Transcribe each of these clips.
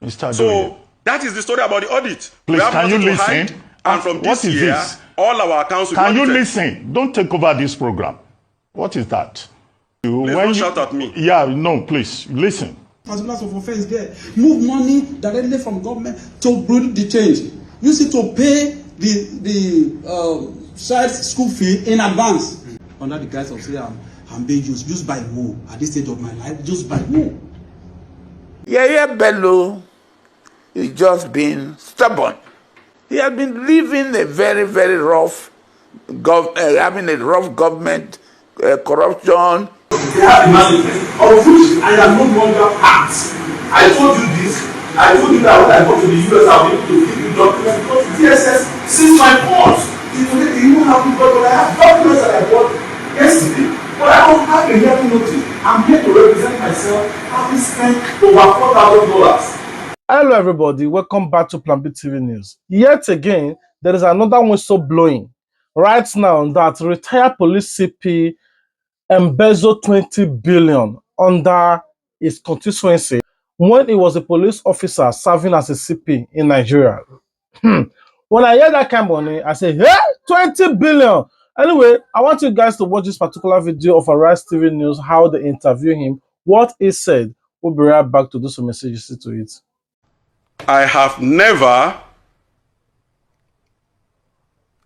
Mr. So that is the story about the audit. Please, can you listen? And from this year, all our accounts will be audited. Can you listen? Don't take over this program. What is that? Please don't shout at me. Yeah, no, please, listen. Particulars of offense there. Move money directly from government to bring the change. Use it to pay the child's school fee in advance. Under the guise of saying I'm being used by who? At this stage of my life, used by who? Yahaya Bello is just being stubborn. He has been living a very, very rough, having a rough government, corruption. They have the management, of which I am no longer part. I told you this. I told you that when I go to the US, I'll be able to give you documents because DSS sees my faults. You don't have to go, but I have documents that I bought yesterday. But I don't have a hearing notice. I'm here to represent myself. Having spent over $4,000. Hello everybody, welcome back to Plan B TV News. Yet again, there is another whistle blowing right now that retired police CP embezzled 20 billion under his constituency when he was a police officer serving as a CP in Nigeria. When I hear that kind of money, I say, hey, 20 billion. Anyway, I want you guys to watch this particular video of Arise TV News, how they interview him, what he said. We'll be right back to do some messages to it. I have never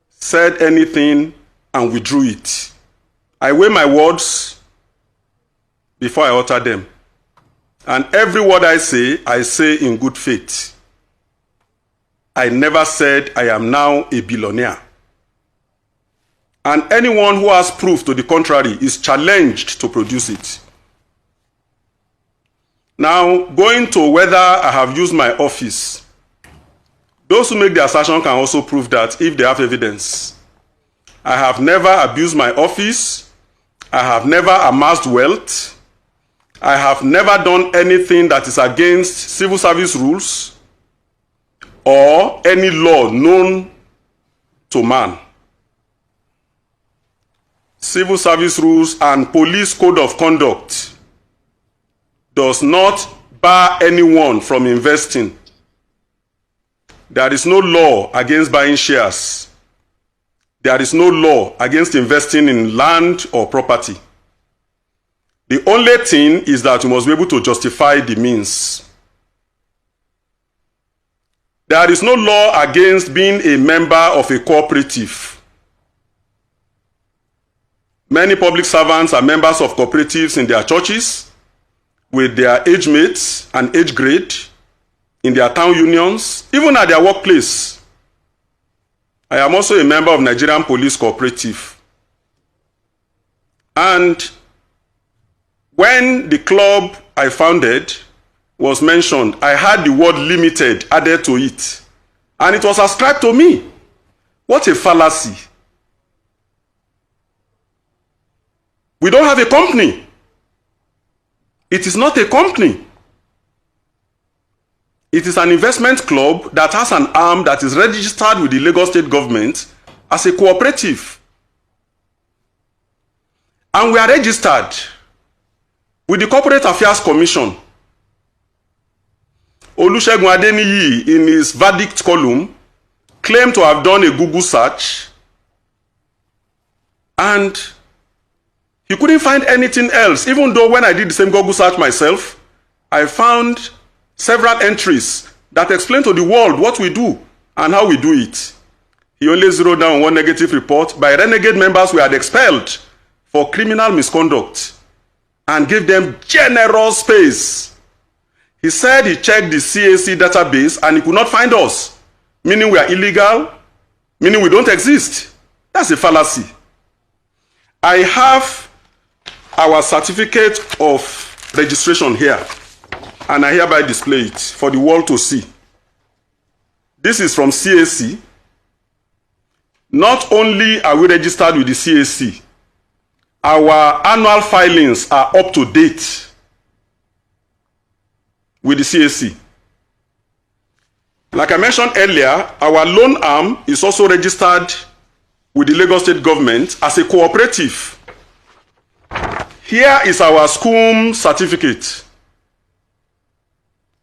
said anything and withdrew it. I weigh my words before I utter them. And every word I say in good faith. I never said I am now a billionaire. And anyone who has proof to the contrary is challenged to produce it. Now, going to whether I have used my office, those who make the assertion can also prove that if they have evidence. I have never abused my office. I have never amassed wealth. I have never done anything that is against civil service rules or any law known to man. Civil service rules and police code of conduct does not bar anyone from investing. There is no law against buying shares. There is no law against investing in land or property. The only thing is that you must be able to justify the means. There is no law against being a member of a cooperative. Many public servants are members of cooperatives in their churches, with their age mates and age grade, in their town unions, even at their workplace. I am also a member of Nigerian Police Cooperative. And when the club I founded was mentioned, I had the word limited added to it. And it was ascribed to me. What a fallacy. We don't have a company. It is not a company. It is an investment club that has an arm that is registered with the Lagos State government as a cooperative. And we are registered with the Corporate Affairs Commission. Olusegun Adeniyi, in his verdict column, claimed to have done a Google search and he couldn't find anything else, even though when I did the same Google search myself, I found several entries that explain to the world what we do and how we do it. He only zeroed down on one negative report by renegade members we had expelled for criminal misconduct and gave them generous space. He said he checked the CAC database and he could not find us, meaning we are illegal, meaning we don't exist. That's a fallacy. I have our certificate of registration here, and I hereby display it for the world to see. This is from CAC. Not only are we registered with the CAC, our annual filings are up to date with the CAC. Like I mentioned earlier, our loan arm is also registered with the Lagos State government as a cooperative. Here is our SCUM certificate.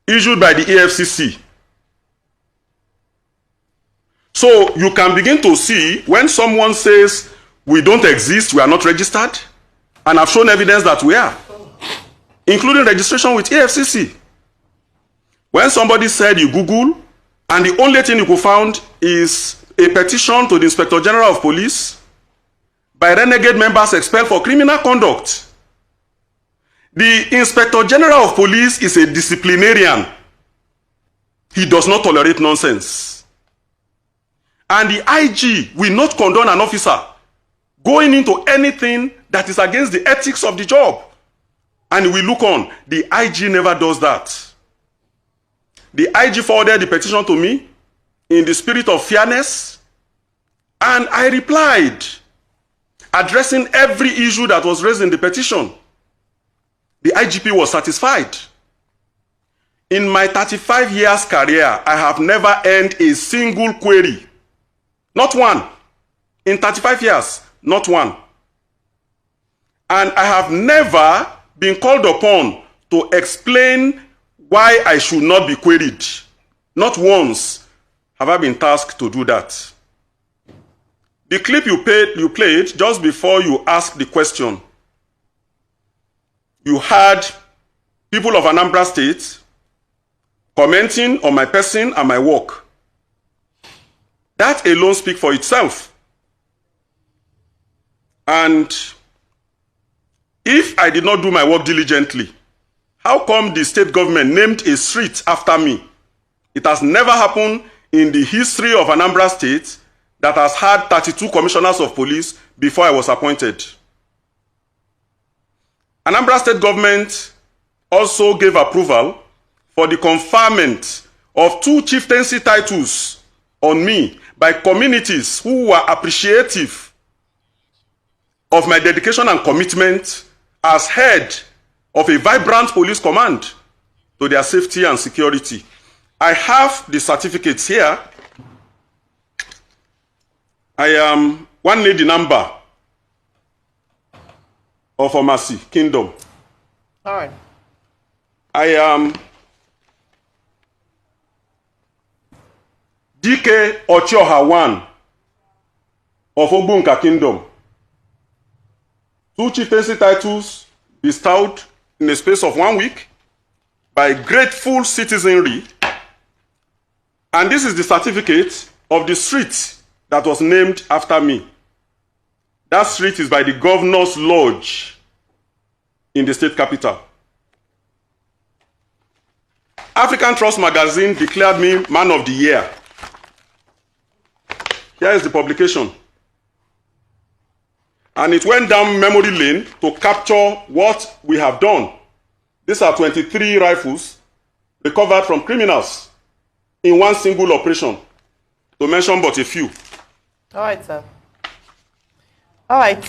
issued by the Efcc. So you can begin to see when someone says we don't exist, we are not registered, and I've shown evidence that we are, including registration with Efcc. When somebody said you Google, and the only thing you could find is a petition to the Inspector General of Police by renegade members expelled for criminal conduct. The Inspector General of Police is a disciplinarian. He does not tolerate nonsense. And the IG will not condone an officer going into anything that is against the ethics of the job. And we look on. The IG never does that. The IG forwarded the petition to me in the spirit of fairness, and I replied, addressing every issue that was raised in the petition. The IGP was satisfied. In my 35 years career, I have never earned a single query. Not one. In 35 years, not one. And I have never been called upon to explain why I should not be queried. Not once have I been tasked to do that. The clip you played just before you asked the question, you had people of Anambra State commenting on my person and my work. That alone speaks for itself. And if I did not do my work diligently, how come the state government named a street after me? It has never happened in the history of Anambra State that has had 32 commissioners of police before I was appointed. Anambra State government also gave approval for the conferment of 2 chieftaincy titles on me by communities who were appreciative of my dedication and commitment as head of a vibrant police command to their safety and security. I have the certificates here. I am one lady number of Omasi Kingdom. All right. I am DK Ochioha 1 of Ogbunka Kingdom. 2 chieftaincy titles bestowed in a space of 1 week by grateful citizenry. And this is the certificate of the street that was named after me. That street is by the Governor's Lodge in the state capital. African Trust magazine declared me Man of the Year. Here is the publication. And it went down memory lane to capture what we have done. These are 23 rifles recovered from criminals in one single operation, to mention but a few. All right, sir. All right.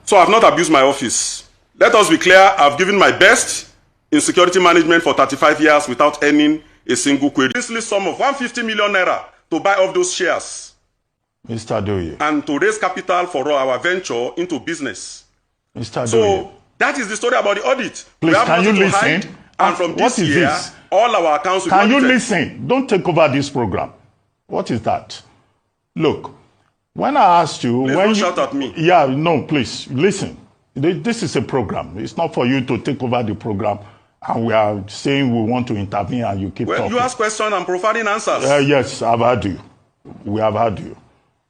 So I've not abused my office. Let us be clear, I've given my best in security management for 35 years without earning a single query. This list sum of 150 million naira to buy off those shares. Mr. Doye. And to raise capital for our venture into business. Mr. Doye. So that is the story about the audit. Please, we have can you nothing to listen? hide, and from this What is year, this? all our accounts will Can be you audited. listen? Don't take over this program. What is that? Look, when I asked you... Please when don't you, shout at me. Yeah, no, please, listen. This is a program. It's not for you to take over the program, and we are saying we want to intervene and you keep talking. You ask questions and providing answers. Yes, I've heard you. We have heard you.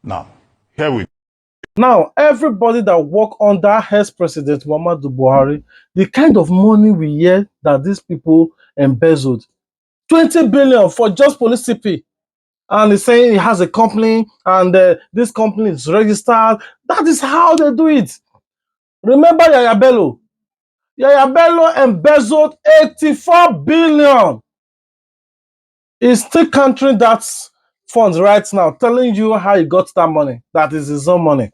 Now, here we go. Now, everybody that work under ex-president Muhammadu Buhari, the kind of money we hear that these people embezzled, 20 billion for just police CP. And he's saying he has a company and this company is registered. That is how they do it. Remember Yahaya Bello? Yahaya Bello embezzled 84 billion. He's still countering that funds right now, telling you how he got that money. That is his own money.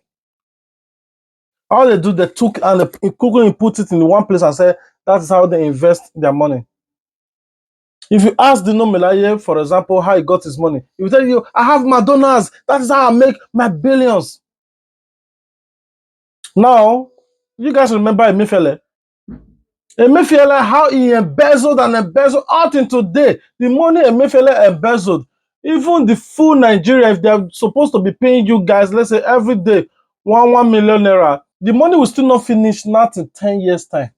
All they do, they took and they quickly put it in one place and say that is how they invest their money. If you ask Dino Melaye, for example, how he got his money, he will tell you, I have Madonnas. That is how I make my billions. Now, you guys remember Emefiele? Emefiele, how he embezzled and embezzled out in today. The money Emefiele embezzled, even the full Nigeria, if they're supposed to be paying you guys, let's say every day, 1 million naira, the money will still not finish, not in 10 years' time.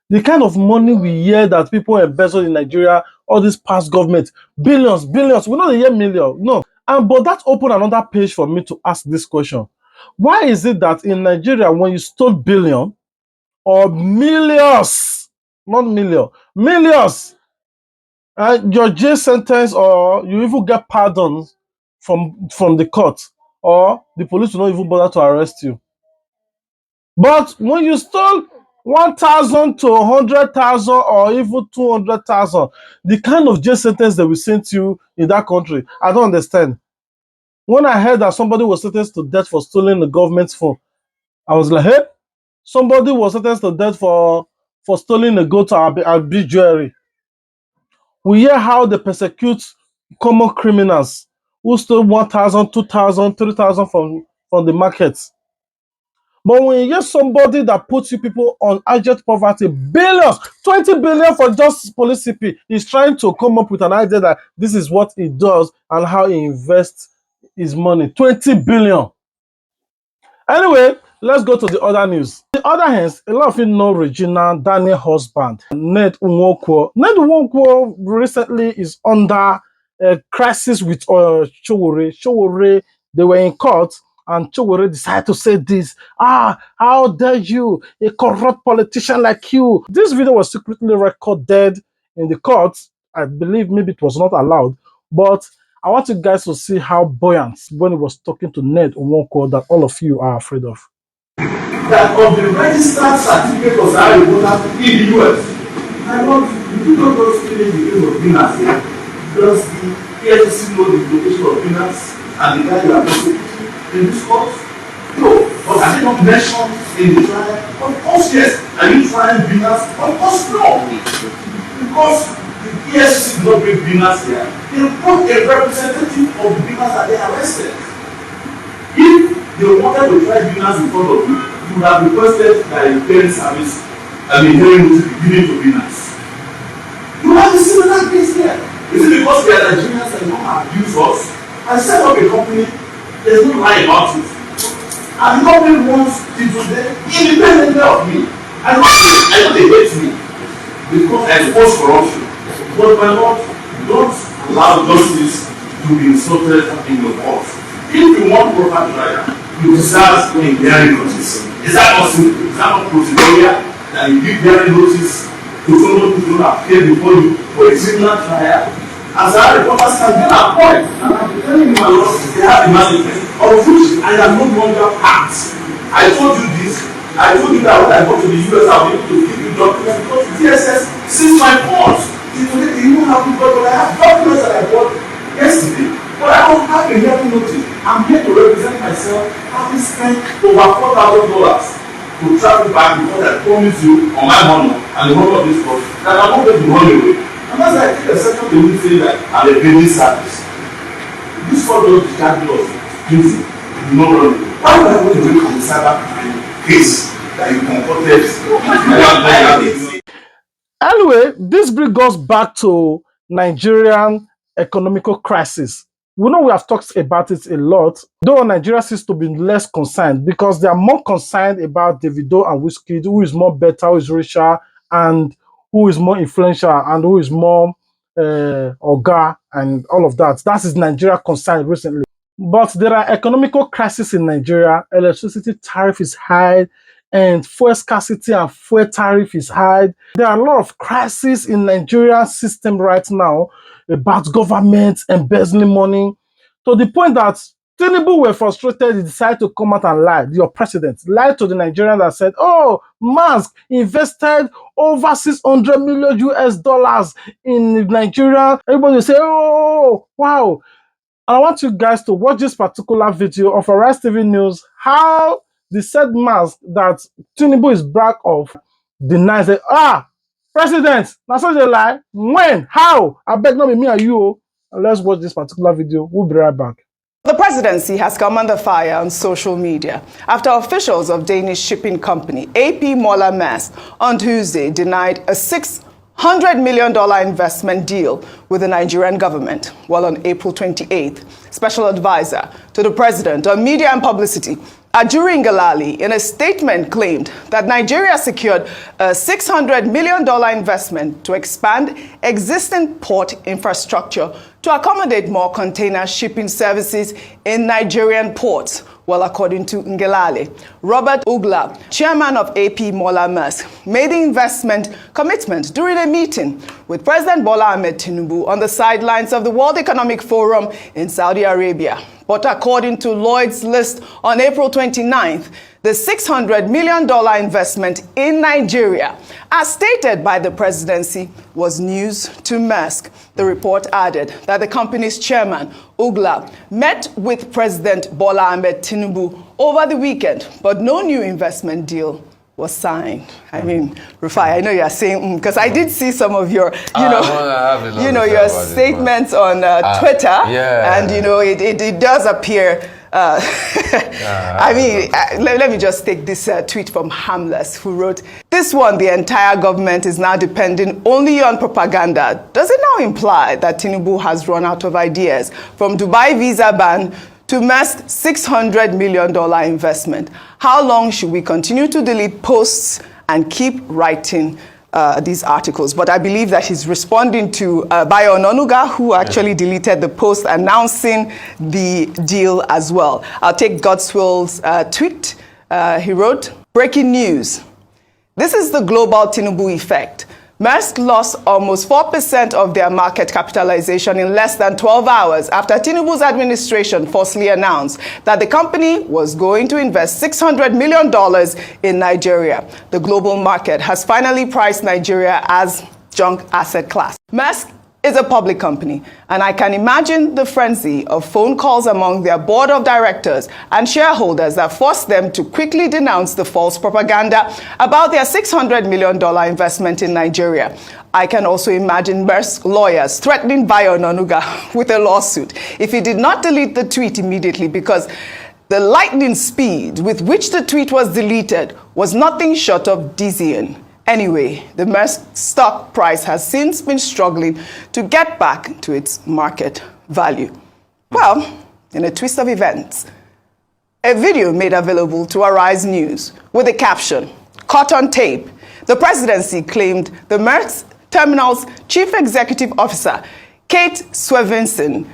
The kind of money we hear that people embezzle in Nigeria, all these past governments, billions, billions, we not hear million, no. And but that opened another page for me to ask this question. Why is it that in Nigeria, when you stole billion or millions, not million, millions, and your jail sentence or you even get pardon from the court, or the police will not even bother to arrest you? But when you stole 1,000 to 100,000 or even 200,000, the kind of jail sentence that we sent you in that country, I don't understand. When I heard that somebody was sentenced to death for stealing the government's phone, I was like, hey, somebody was sentenced to death for stealing a goat or big jewelry. We hear how they persecute common criminals who stole 1,000, 2,000, 3,000 from the markets. But when you get somebody that puts you people on abject poverty, billions, 20 billion for just police CP, he's trying to come up with an idea that this is what he does and how he invests his money. 20 billion. Anyway, let's go to the other news. On the other hand, a lot of you know Regina Daniel husband, Ned Nwoko. Ned Nwoko recently is under a crisis with Chowore. Chowore, they were in court and Chowore decided to say this. How dare you, a corrupt politician like you. This video was secretly recorded in the court. I believe maybe it was not allowed, but I want you guys to see how buoyant when he was talking to Ned Nwoko that all of you are afraid of. That of the registered certificate of Harry Potter in the US. I want you don't just finish the case of Venus here. Does the Efcc know the location of Venus and the guy you are prosecuting in this court? No. But are they not mentioned in the trial? Of course, yes. Are you trying Venus? Of course, no. Because the Efcc did not bring Venus here. They brought a representative of the Venus that they arrested. If they wanted to try Venus in front of you, you would have requested that a parent service hearing notice be given to Venus. You have a similar case here. Is it because we are Nigerians and don't abuse us? I set up a company, there's no lie about it. And the company wants to today independently of me. I know they hate me because I expose corruption. But my Lord, don't allow justice to be insulted in your court. If you want proper trial, you deserve a hearing notice. Is that not simple? Is that not procedural? That you give hearing notice to someone who do not appear before you for a similar trial? As our reporters can get a point, and I'm telling you, my Lord, they have the management of which I am no longer part. I told you this. I told you that when I go to the US, I'll be able to give you documents because DSS sees my phones. Today, you know how people, but I have documents that I bought yesterday. But I don't have a hearing notice. I'm here to represent myself, having spent over $4,000 to travel back because I promised you on my honor and the honor of this court that I'm not going to run away. And as I take a second to me say that I'm a baby service. This court don't discharge us easy. You know run away. Why would I want to wait on the cyber crime case that you concocted? Anyway, this brings us back to Nigerian economical crisis. We know we have talked about it a lot, though Nigeria seems to be less concerned because they are more concerned about Davido and Wizkid, who is more better, who is richer, and who is more influential, and who is more Oga, and all of that. That is Nigeria concerned recently. But there are economical crises in Nigeria. Electricity tariff is high, and fuel scarcity and fuel tariff is high. There are a lot of crises in Nigerian system right now about government embezzling money to the point that Tinubu were frustrated. He decided to come out and lie. Your president lied to the Nigerians that said, "Oh, Maersk invested over 600 million US dollars in Nigeria." Everybody will say, "Oh, wow." I want you guys to watch this particular video of Arise TV News, how the said mask that Tinubu is back of denies it. President, that's such a lie. When? How? I beg not be me and you. And let's watch this particular video. We'll be right back. The presidency has come under fire on social media after officials of Danish shipping company AP Moller Maersk on Tuesday denied a $600 million investment deal with the Nigerian government, while on April 28th, Special Advisor to the President on Media and Publicity, Ajuri Ngelale, in a statement claimed that Nigeria secured a $600 million investment to expand existing port infrastructure to accommodate more container shipping services in Nigerian ports. Well, according to Ngelale, Robert Ugla, chairman of AP Moller Maersk, made the investment commitment during a meeting with President Bola Ahmed Tinubu on the sidelines of the World Economic Forum in Saudi Arabia. But according to Lloyd's list on April 29th, the $600 million investment in Nigeria, as stated by the presidency, was news to Maersk. The report added that the company's chairman, Ugla, met with President Bola Ahmed Tinubu over the weekend, but no new investment deal was signed. I mean, Rufai, I know you are saying, because I did see some of your, your statements on Twitter, and it does appear. I mean, let me just take this tweet from Hamless, who wrote, "This one, the entire government is now depending only on propaganda. Does it now imply that Tinubu has run out of ideas? From Dubai visa ban to Maersk $600 million investment. How long should we continue to delete posts and keep writing these articles?" But I believe that he's responding to Bayo Ononuga, who actually deleted the post announcing the deal as well. I'll take Godswill's tweet. He wrote, "Breaking news. This is the global Tinubu effect. Maersk lost almost 4% of their market capitalization in less than 12 hours after Tinubu's administration falsely announced that the company was going to invest $600 million in Nigeria. The global market has finally priced Nigeria as junk asset class." Maersk is a public company, and I can imagine the frenzy of phone calls among their board of directors and shareholders that forced them to quickly denounce the false propaganda about their $600 million investment in Nigeria. I can also imagine Maersk lawyers threatening Bayo Ononuga with a lawsuit if he did not delete the tweet immediately, because the lightning speed with which the tweet was deleted was nothing short of dizzying. Anyway, the Maersk stock price has since been struggling to get back to its market value. Well, in a twist of events, a video made available to Arise News with the caption, "Caught on tape," the presidency claimed the Maersk Terminal's chief executive officer, Kate Swevenson,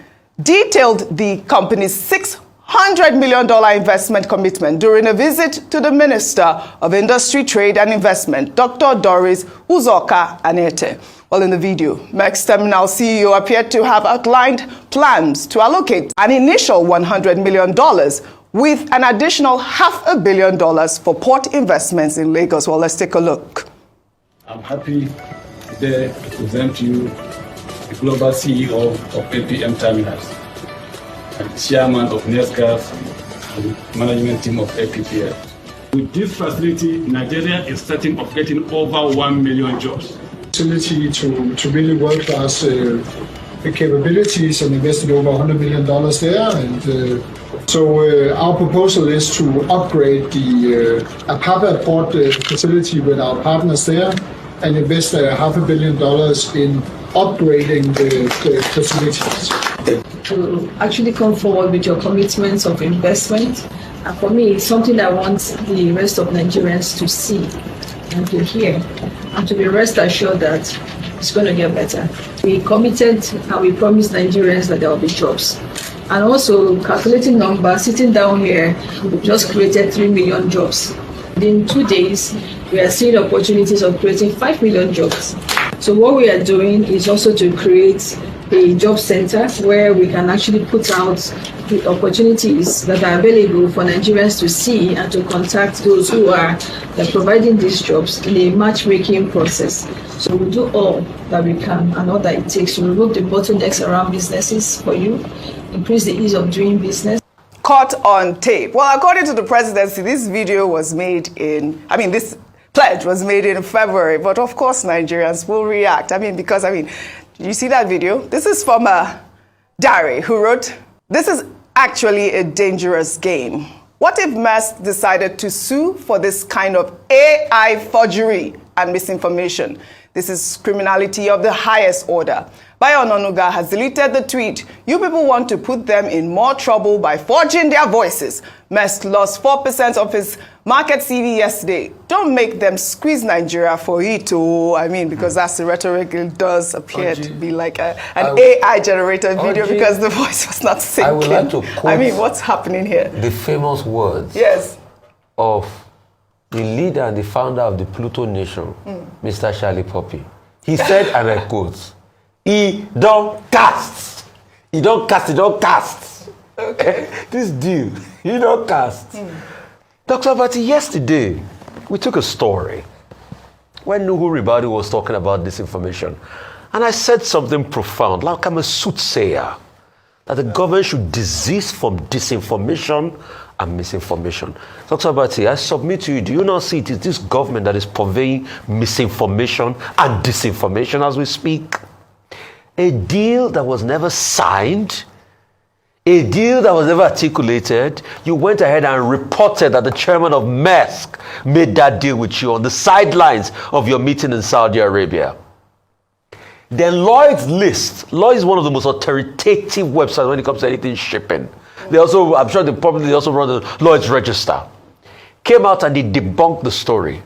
detailed the company's $600 million investment commitment during a visit to the Minister of Industry, Trade and Investment, Dr. Doris Uzoka Anete. Well, in the video, Maersk Terminal CEO appeared to have outlined plans to allocate an initial $100 million with an additional $500 million for port investments in Lagos. Well, let's take a look. I'm happy today to present to you the global CEO of APM Terminals and chairman of NESCAS and management team of APPL. With this facility, Nigeria is starting of getting over 1 million jobs. Facility to really world-class capabilities and invested over $100 million there. And so our proposal is to upgrade the Apapa port facility with our partners there and invest $500 million in upgrading the facilities. To actually come forward with your commitments of investment. And for me, it's something I want the rest of Nigerians to see and to hear, and to be rest assured that it's going to get better. We committed and we promised Nigerians that there will be jobs. And also, calculating numbers, sitting down here, we've just created 3 million jobs. Within 2 days, we are seeing opportunities of creating 5 million jobs. So what we are doing is also to create a job center where we can actually put out the opportunities that are available for Nigerians to see and to contact those who are providing these jobs in a matchmaking process. So we do all that we can and all that it takes to remove the bottlenecks around businesses for you, increase the ease of doing business. Caught on tape. Well, according to the presidency, this video was made this pledge was made in February, but of course Nigerians will react. You see that video? This is from Dari, who wrote, "This is actually a dangerous game. What if Maersk decided to sue for this kind of AI forgery and misinformation? This is criminality of the highest order. Bayo Ononuga has deleted the tweet. You people want to put them in more trouble by forging their voices. Maersk lost 4% of his market CV yesterday. Don't make them squeeze Nigeria for it, because that's the rhetoric. It does appear to be like an AI-generated video because the voice was not syncing. I would like to quote what's happening here? the famous words of the leader and the founder of the Pluto Nation, Mr. Charlie Poppy. He said, and I quote, he don't cast. He don't cast, he don't cast. Okay. This deal, he don't cast. Dr. Abati, yesterday, we took a story when Nuhu Ribadu was talking about this information. And I said something profound, like I'm a soothsayer, that the government should desist from disinformation and misinformation. Dr. Abati, I submit to you, do you not see it is this government that is purveying misinformation and disinformation as we speak? A deal that was never signed, a deal that was never articulated, you went ahead and reported that the chairman of Maersk made that deal with you on the sidelines of your meeting in Saudi Arabia. Then Lloyd's List, Lloyd is one of the most authoritative websites when it comes to anything shipping. They also, I'm sure they also run the Lloyd's Register. Came out and they debunked the story.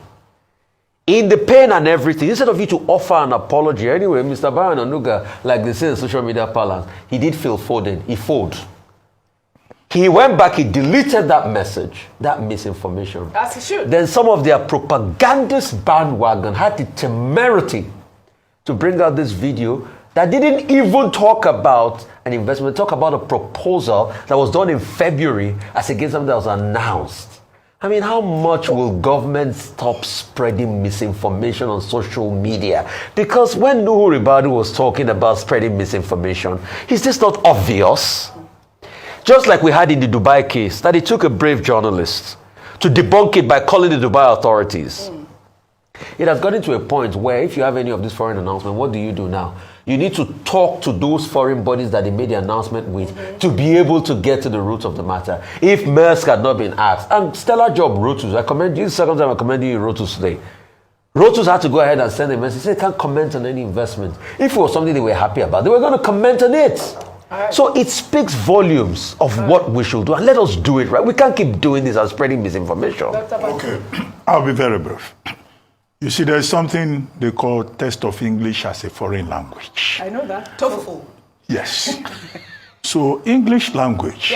In the pain and everything, instead of you to offer an apology, anyway, Mr. Bayo Ononuga, like they say in social media parlance, he did Phil Foden. He folded. He went back, he deleted that message, that misinformation. As he should. Then some of their propagandist bandwagon had the temerity to bring out this video that didn't even talk about an investment, talk about a proposal that was done in February as against something that was announced. I mean, how much will government stop spreading misinformation on social media? Because when Nuhu Ribadu was talking about spreading misinformation, is this not obvious? Just like we had in the Dubai case, that it took a brave journalist to debunk it by calling the Dubai authorities. It has gotten to a point where if you have any of these foreign announcements, what do you do now? You need to talk to those foreign bodies that they made the announcement with to be able to get to the root of the matter. If Maersk had not been asked, and stellar job Rotus, I commend you, second time I commend you Rotus today. Rotus had to go ahead and send a message, say they can't comment on any investment. If it was something they were happy about, they were going to comment on it. So it speaks volumes of what we should do, and let us do it, right? We can't keep doing this and spreading misinformation. Okay, I'll be very brief. You see, there's something they call test of English as a foreign language. I know that. TOEFL. Yes. So English language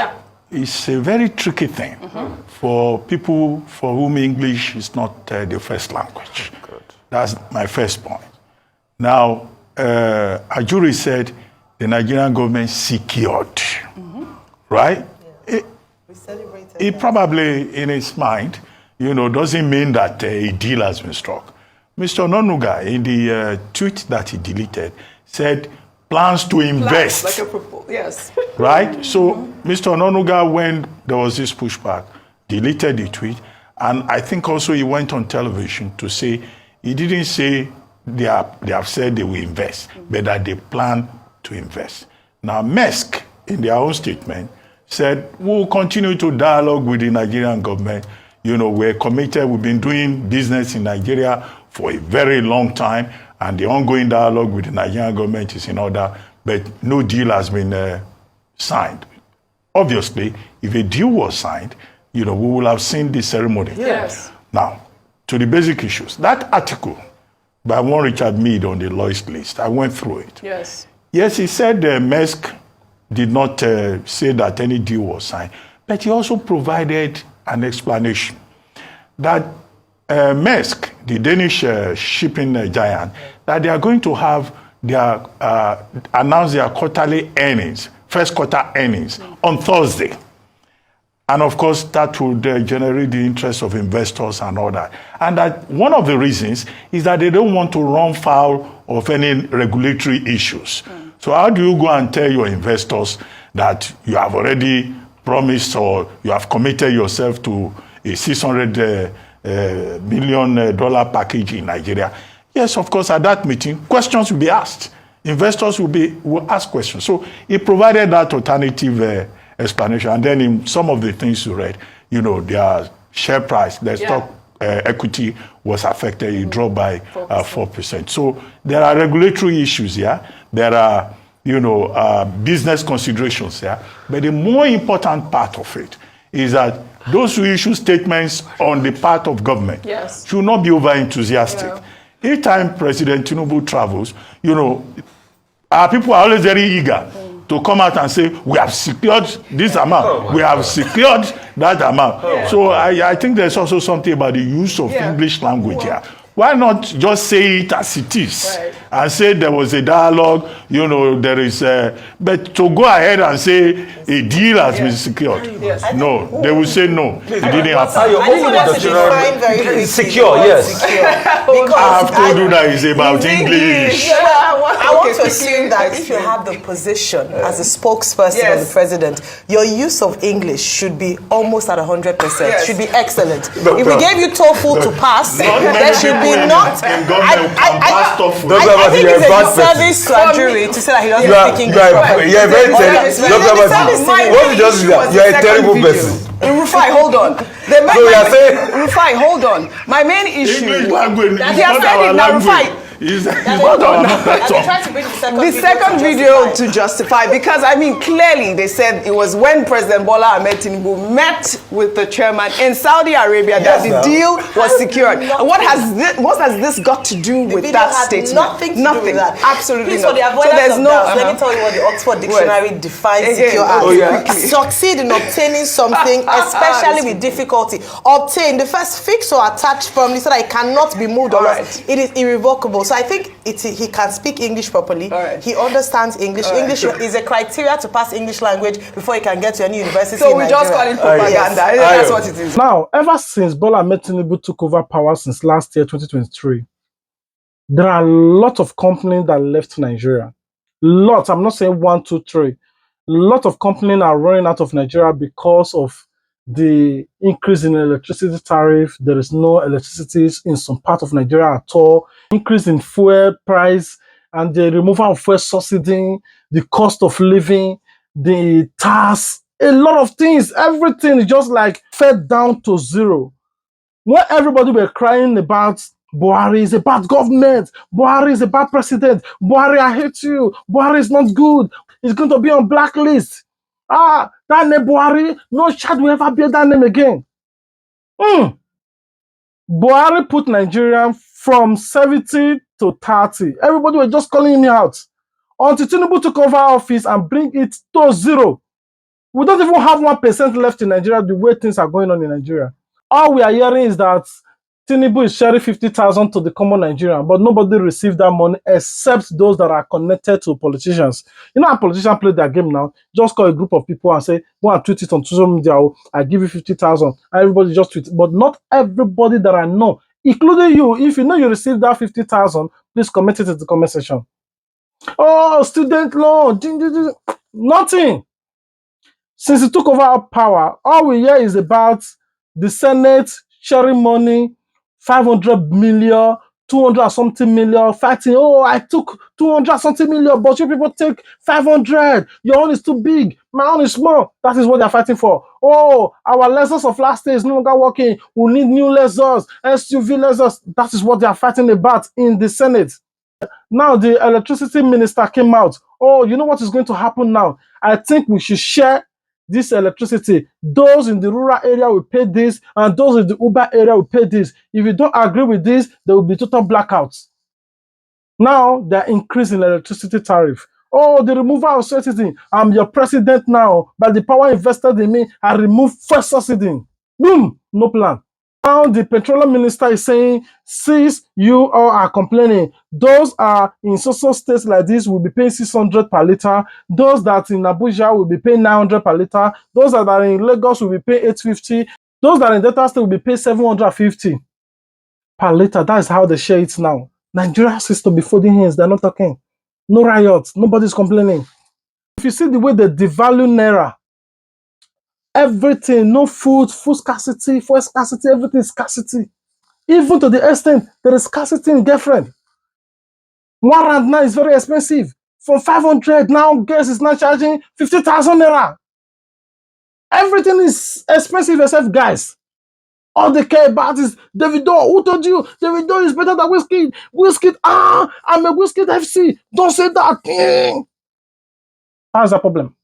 is a very tricky thing for people for whom English is not the first language. Good. That's my first point. Now, Ajuri said the Nigerian government secured, right? Yeah. It probably, in its mind, doesn't mean that a deal has been struck. Mr. Ononuga, in the tweet that he deleted, said plans to invest. Like yes. Right? So Mr. Ononuga, when there was this pushback, deleted the tweet. And I think also he went on television to say, he didn't say they have said they will invest, but that they plan to invest. Now, Maersk, in their own statement, said, we'll continue to dialogue with the Nigerian government. We're committed. We've been doing business in Nigeria for a very long time, and the ongoing dialogue with the Nigerian government is in order, but no deal has been signed. Obviously, if a deal was signed, we will have seen the ceremony. Yes. Now, to the basic issues. That article by one Richard Meade on the Lloyd's List, I went through it. Yes. Yes, he said Maersk did not say that any deal was signed, but he also provided an explanation that Maersk, the Danish shipping giant, that they are going to have their announce their quarterly earnings, first quarter earnings, on Thursday. And of course, that would generate the interest of investors and all that. And that one of the reasons is that they don't want to run foul of any regulatory issues. So how do you go and tell your investors that you have already promised or you have committed yourself to a $600 million package in Nigeria? Yes, of course, at that meeting, questions will be asked. Investors will ask questions. So he provided that alternative explanation. And then in some of the things you read, their share price, their stock equity was affected. It dropped by 4%. So there are regulatory issues here. There are, business considerations here. But the more important part of it is that those who issue statements on the part of government should not be over enthusiastic. Each time President Tinubu travels, our people are always very eager to come out and say, we have secured this amount, we have secured that amount. So I think there's also something about the use of English language here. Why not just say it as it is and say there was a dialogue, there is but to go ahead and say a deal has been secured. No, they will say no, it didn't happen. Secure, yes. I have told you that it's about English. I want to assume that if you have the position as a spokesperson of the president, your use of English should be almost at 100%, should be excellent. If we gave you TOEFL to pass, there should be not. I think it's a disservice to a jury to say that he doesn't speak English. You're very terrible. You're a terrible person. Rufai, hold on. Rufai, hold on. My main issue. English language is They are not saying our it now, language. Rufai. The second video to justify, because clearly they said it was when President Bola Ahmed Tinubu met with the chairman in Saudi Arabia that the deal was secured. What has this got to do with that statement? Nothing to do with that. Absolutely Please, not. for the avoidance of doubt, let me tell you what the Oxford Dictionary defines secure as. Succeed in obtaining something, especially with difficulty. Obtain, the first fix or attach firmly so that it cannot be moved or lost. It is irrevocable. So I think he can speak English properly. He understands English. English is a criteria to pass English language before he can get to any university. So we just call it propaganda. That's what it is. Now, ever since Bola Ahmed Tinubu took over power since last year, 2023, there are a lot of companies that left Nigeria. Lots. I'm not saying 1, 2, 3. A lot of companies are running out of Nigeria because of the increase in electricity tariff. There is no electricity in some part of Nigeria at all. Increase in fuel price and the removal of fuel subsidy, the cost of living, the tax, a lot of things. Everything is just like fed down to zero. When everybody were crying about Buhari is a bad government, Buhari is a bad president, Buhari, I hate you, Buhari is not good, he's going to be on blacklist. That name Buhari, no child will ever bear that name again. Buhari put Nigeria from 70 to 30. Everybody was just calling him out. Until Tinubu took over office and bring it to zero. We don't even have 1% left in Nigeria the way things are going on in Nigeria. All we are hearing is that Tinubu is sharing 50,000 to the common Nigerian, but nobody received that money except those that are connected to politicians. You know how politicians play their game now? Just call a group of people and say, go and tweet it on social media, I give you 50,000. Everybody just tweet. But not everybody that I know, including you, if you know you received that 50,000, please comment it in the comment section. Oh, student loan, nothing. Since he took over power, all we hear is about the Senate sharing money, 500 million, 200 something million, fighting. Oh, I took 200 something million, but you people take 500. Your own is too big, my own is small. That is what they're fighting for. Oh, our lessons of last year is no longer working. We need new lessons, SUV lessons. That is what they are fighting about in the Senate. Now the electricity minister came out. Oh, you know what is going to happen now? I think we should share this electricity. Those in the rural area will pay this, and those in the urban area will pay this. If you don't agree with this, there will be total blackouts. Now they're increasing electricity tariff. Oh, the removal of subsidy. I'm your president now. By the power invested in me, I remove first subsidy. Boom, no plan. Now the petroleum minister is saying, since you all are complaining, those are in social states like this will be paying 600 per liter. Those that in Abuja will be paying 900 per liter. Those that are in Lagos will be paying 850. Those that are in Delta State will be paying 750 per liter. That is how they share it now. Nigeria system be folding hands. They're not talking. No riots. Nobody's complaining. If you see the way they devalue Naira, everything, no food, food scarcity, fuel scarcity, everything is scarcity. Even to the extent there is scarcity in girlfriend. 1 rand now is very expensive. From 500 now, gas is now charging 50,000 naira. Everything is expensive except guys. All they care about is Davido. Who told you Davido is better than Whiskey? Whiskey, I'm a Whiskey FC. Don't say that. That's the problem.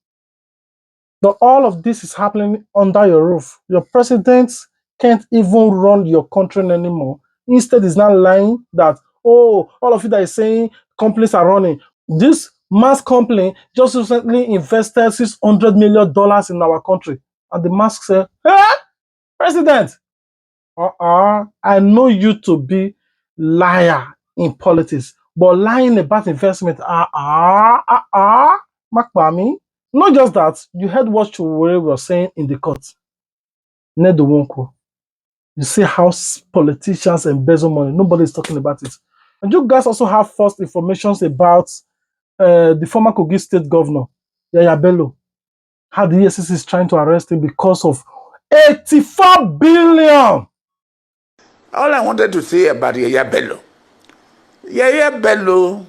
But all of this is happening under your roof. Your president can't even run your country anymore. Instead, he's now lying that, oh, all of you that is saying companies are running. This Maersk company just recently invested $600 million in our country. And the Maersk said, hey, president, I know you to be liar in politics, but lying about investment, Makbami. Not just that, you heard what Chuwere was saying in the court. Nedo Wonko. You see how politicians embezzle money. Nobody is talking about it. And you guys also have first information about the former Kogi state governor, Yahaya Bello. How the EFCC is trying to arrest him because of 84 billion. All I wanted to say about Yahaya Bello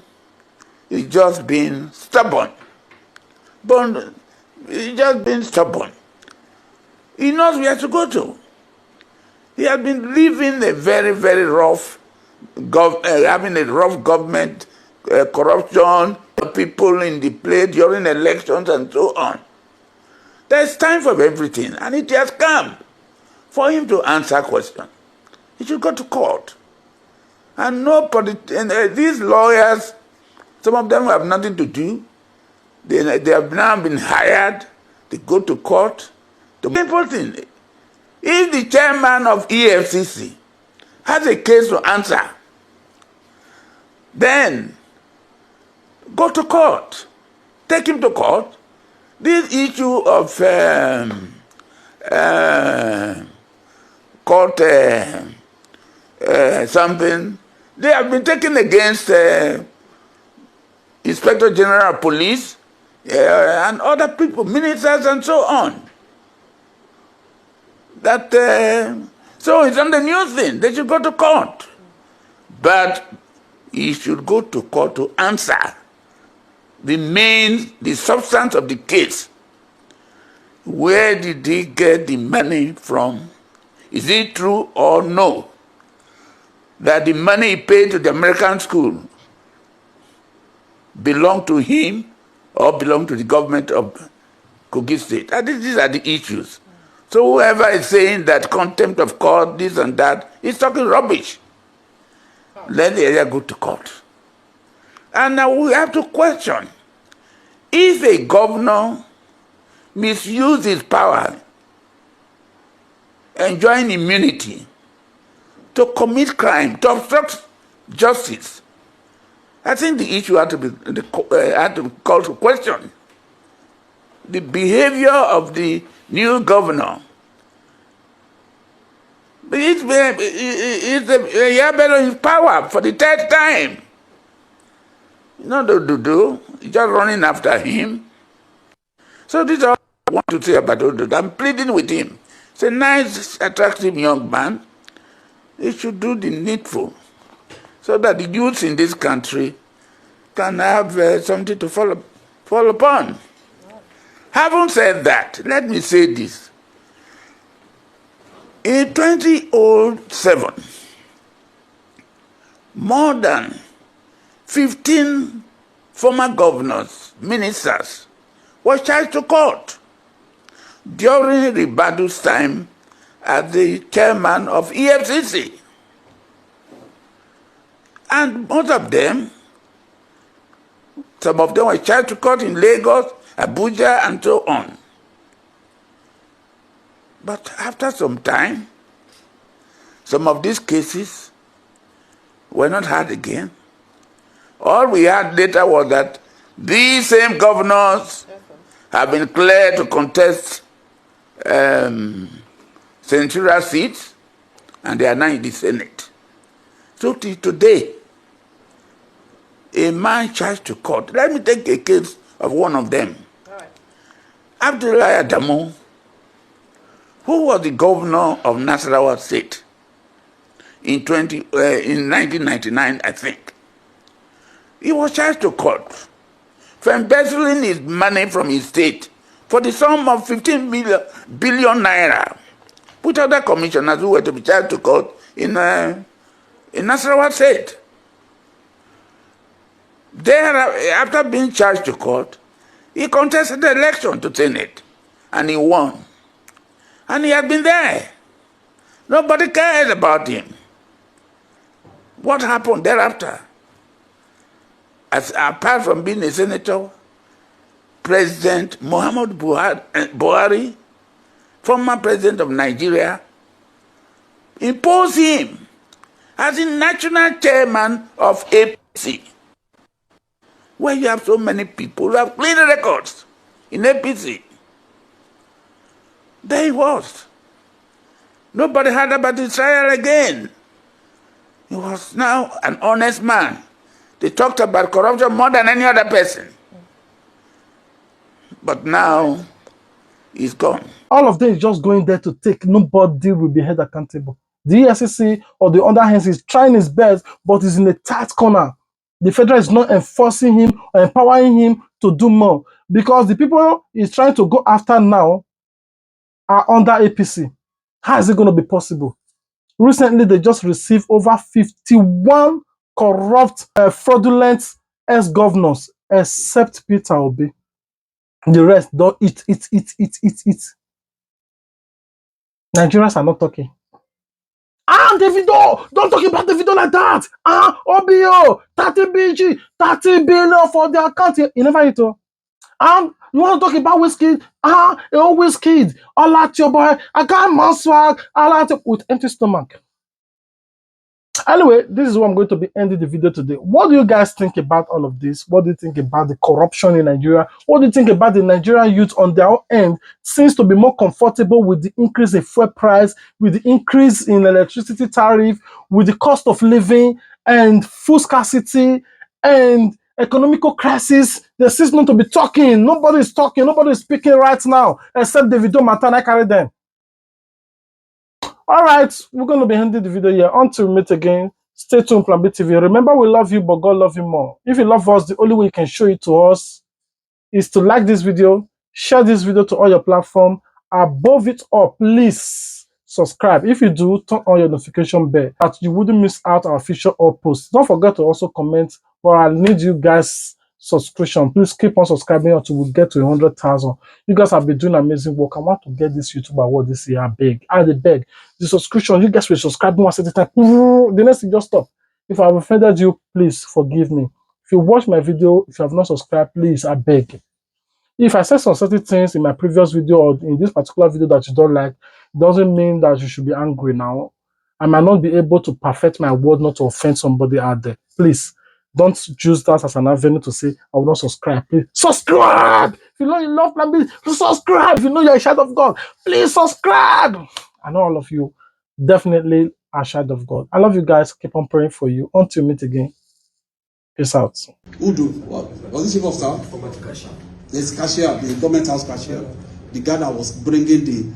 is just being stubborn. But he's just being stubborn. He knows where to go to. He has been living a very, very rough, having a rough government, corruption, people in the play during elections and so on. There's time for everything, and it has come for him to answer questions. He should go to court. And these lawyers, some of them have nothing to do. They have now been hired. They go to court. The simple thing, if the chairman of Efcc has a case to answer, then go to court. Take him to court. This issue of court something, they have been taken against Inspector General of Police and other people, ministers and so on. That so it's not a new thing. They should go to court. But he should go to court to answer the substance of the case. Where did he get the money from? Is it true or no that the money he paid to the American school belonged to him or belonged to the government of Kogi State? And these are the issues. So whoever is saying that contempt of court, this and that, is talking rubbish. Let the area go to court. And now we have to question, if a governor misuses his power, enjoying immunity, to commit crime, to obstruct justice, I think the issue had to be called to question. The behavior of the new governor. It's Yahaya Bello in power for the third time. Not Odudu, just running after him. So this is all I want to say about Odudu. I'm pleading with him. He's a nice, attractive young man. He should do the needful so that the youths in this country can have something to fall upon. Having said that, let me say this. In 2007, more than 15 former governors, ministers, were charged to court during Ribadu's time as the chairman of Efcc. And most of them, some of them were charged to court in Lagos, Abuja, and so on. But after some time, some of these cases were not heard again. All we had later was that these same governors have been cleared to contest senatorial seats, and they are now in the Senate. So today, a man charged to court. Let me take a case of one of them. Right. Abdullahi Adamu, who was the governor of Nasarawa State in 1999, I think. He was charged to court for embezzling his money from his state for the sum of 15 billion naira, with other commissioners who were to be charged to court in Nasarawa State. There, after being charged to court, he contested the election to Senate, and he won. And he had been there. Nobody cared about him. What happened thereafter? Apart from being a senator, President Muhammadu Buhari, former president of Nigeria, imposed him as the national chairman of APC, where you have so many people who have clean records in APC. There he was. Nobody heard about his trial again. He was now an honest man. They talked about corruption more than any other person. But now, he's gone. All of them is just going there to take. Nobody will be held accountable. The Efcc or the other hands is trying his best, but he's in a tight corner. The federal is not enforcing him or empowering him to do more, because the people he's trying to go after now are under APC. How is it going to be possible? Recently, they just received over 51 corrupt, fraudulent ex-governors, except Peter Obi. The rest don't eat. Nigerians are not talking. Davido! Don't talk about Davido like that! OBO! 30 billion for their account. You never eat. You want to talk about whiskey? Whiskey. All at your boy. I got my swag. All at with empty stomach. Anyway, this is what I'm going to be ending the video today. What do you guys think about all of this? What do you think about the corruption in Nigeria? What do you think about the Nigerian youth on their end seems to be more comfortable with the increase in fuel price, with the increase in electricity tariff, with the cost of living and food scarcity and economical crisis? There seems not to be talking. Nobody is talking. Nobody is speaking right now except Davido Matana carry them. All right, we're going to be ending the video here. Until we meet again, stay tuned, Plan B TV. Remember, we love you, but God loves you more. If you love us, the only way you can show it to us is to like this video, share this video to all your platforms. Above it all, please subscribe. If you do, turn on your notification bell that you wouldn't miss out our future posts. Don't forget to also comment, but I need you guys' subscription. Please keep on subscribing until we get to 100,000. You guys have been doing amazing work. I want to get this YouTube award this year. I beg. The subscription, you guys will subscribe once at a time. The next thing just stop. If I have offended you, please forgive me. If you watch my video, if you have not subscribed, please, I beg. If I said some certain things in my previous video or in this particular video that you don't like, it doesn't mean that you should be angry now. I might not be able to perfect my word not to offend somebody out there. Please, don't use that as an avenue to say, I will not subscribe. Please, subscribe! If you know you love Plan B, subscribe! If you know you're a child of God, please subscribe! I know all of you definitely are a child of God. I love you guys. Keep on praying for you. Until we meet again. Peace out. Who do? What? Was it chief of staff? Former cashier. There's cashier, the government house cashier. The guy that was bringing the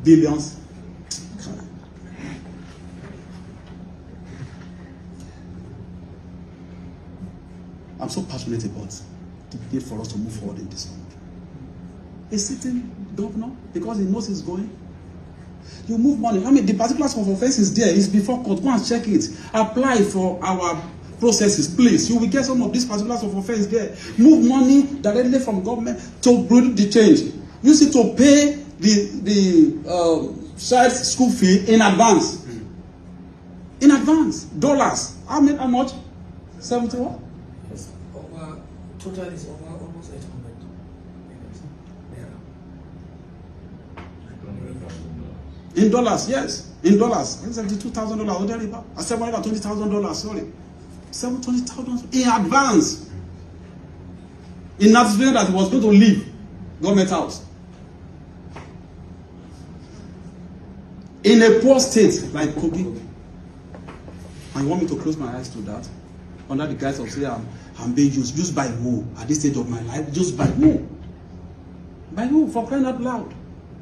billions. I'm so passionate about the need for us to move forward in this country. A sitting governor, because he knows he's going, you move money. I mean, the particulars of offense is there. It's before court. Go and check it. Apply for our processes, please. You will get some of these particulars of offense there. Move money directly from government to bring the change. Use it to pay the child's school fee in advance. In advance. Dollars. How much? 70 what? Yes. Total is over almost 800. In dollars, yes. In dollars. $72,000. $720,000, sorry. $720,000 in advance. In anticipation that he was going to leave government house. In a poor state like Kogi. And you want me to close my eyes to that? Under the guise of saying I'm being used by who? At this stage of my life, used by who? By who? For crying out loud.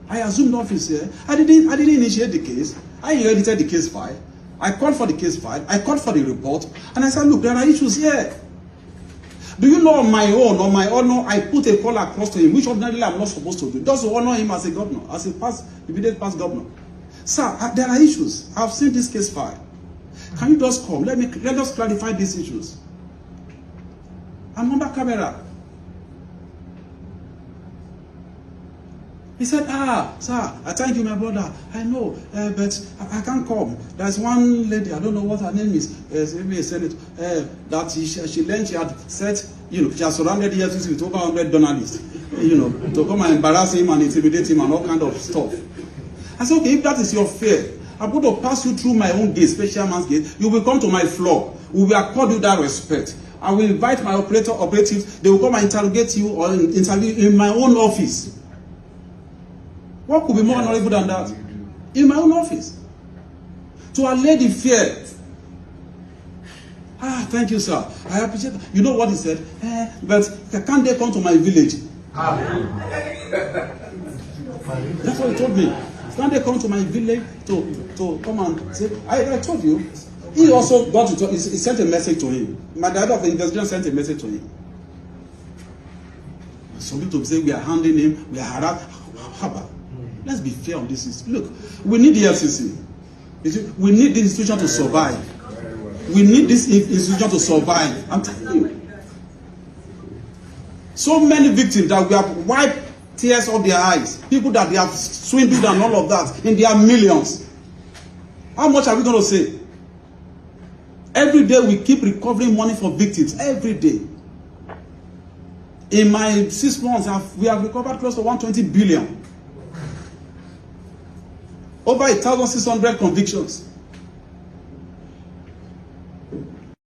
I assumed office here. I didn't initiate the case. I edited the case file. I called for the case file. I called for the report. And I said, look, there are issues here. Do you know on my honor, I put a call across to him, which ordinarily I'm not supposed to do, just to honor him as a governor, as a immediate past governor. Sir, there are issues. I've seen this case file. Can you just come? Let us clarify these issues. I'm under camera. He said, sir, I thank you, my brother. I know, but I can't come. There's one lady, I don't know what her name is, maybe a senator, that she learned, she had said, she has surrounded the Efcc with over 100 journalists, to come and embarrass him and intimidate him and all kind of stuff. I said, okay, if that is your fear, I'm going to pass you through my own gate, special man's gate. You will come to my floor. We will accord you that respect. I will invite my operatives. They will come and interrogate you or interview in my own office. What could be more honorable than that? In my own office. To allay the fear. Thank you, sir. I appreciate that. You know what he said? But can't they come to my village? That's what he told me. Can't they come to my village to come and say, I told you. He also got to talk, he sent a message to him. My director of the investigation sent a message to him. Some people say we are handling him, we are harassed. Let's be fair on this. Look, we need the Efcc. We need this institution to survive. We need this institution to survive. I'm telling you. So many victims that we have wiped tears off their eyes. People that they have swindled and all of that in their millions. How much are we going to say? Every day we keep recovering money for victims. Every day. In my 6 months, we have recovered close to 120 billion. Over 1,600 convictions.